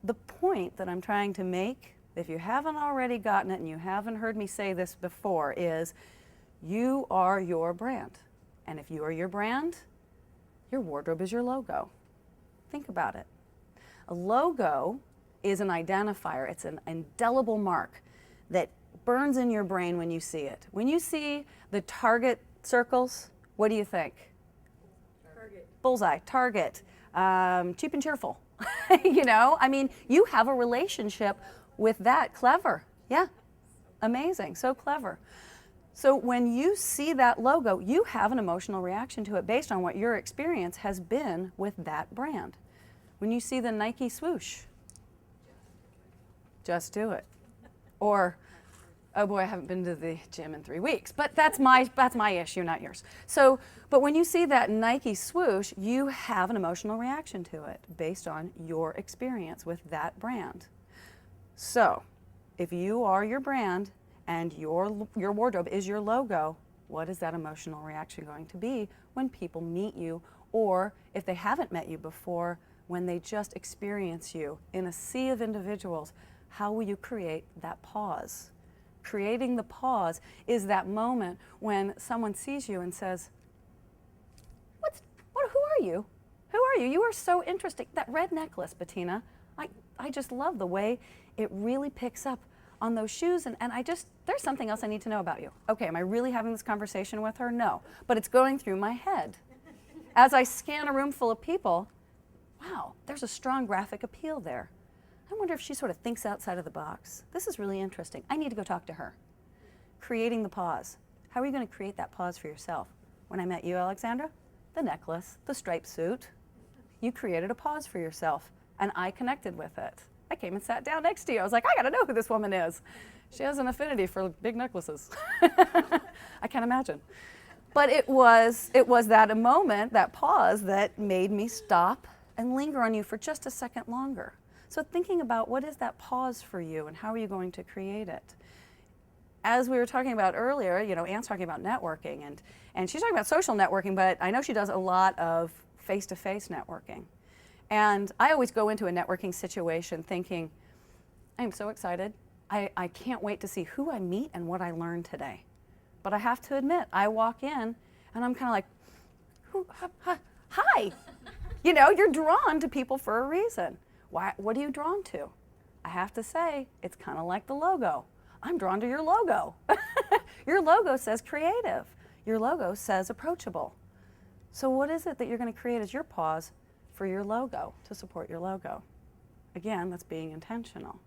the point that I'm trying to make, if you haven't already gotten it and you haven't heard me say this before, is you are your brand. And if you are your brand, your wardrobe is your logo. Think about it. A logo is an identifier. It's an indelible mark that burns in your brain when you see it. When you see the Target circles, what do you think? Target. Bullseye, Target, cheap and cheerful. You know, I mean, you have a relationship with that. Clever. Yeah. Amazing. So clever. So when you see that logo, you have an emotional reaction to it based on what your experience has been with that brand. When you see the Nike swoosh, just do it. Or, oh boy, I haven't been to the gym in 3 weeks, but that's my issue, not yours. So, but when you see that Nike swoosh, you have an emotional reaction to it based on your experience with that brand. So, if you are your brand and your wardrobe is your logo, what is that emotional reaction going to be when people meet you, or if they haven't met you before, when they just experience you in a sea of individuals? How will you create that pause? Creating the pause is that moment when someone sees you and says, who are you? Who are you? You are so interesting. That red necklace, Bettina, I just love the way it really picks up on those shoes, and there's something else I need to know about you. Okay, am I really having this conversation with her? No, but it's going through my head. As I scan a room full of people, wow, there's a strong graphic appeal there. I wonder if she sort of thinks outside of the box. This is really interesting. I need to go talk to her. Creating the pause. How are you going to create that pause for yourself? When I met you, Alexandra, the necklace, the striped suit, you created a pause for yourself, and I connected with it. I came and sat down next to you. I was like, I got to know who this woman is. She has an affinity for big necklaces. I can't imagine. But it was that a moment, that pause, that made me stop and linger on you for just a second longer. So thinking about what is that pause for you and how are you going to create it? As we were talking about earlier, you know, Anne's talking about networking, and she's talking about social networking, but I know she does a lot of face-to-face networking. And I always go into a networking situation thinking, I'm so excited. I can't wait to see who I meet and what I learn today. But I have to admit, I walk in and I'm kind of like, hi. You know, you're drawn to people for a reason. Why? What are you drawn to? I have to say, it's kind of like the logo. I'm drawn to your logo. Your logo says creative. Your logo says approachable. So what is it that you're going to create as your pause for your logo, to support your logo? Again, that's being intentional.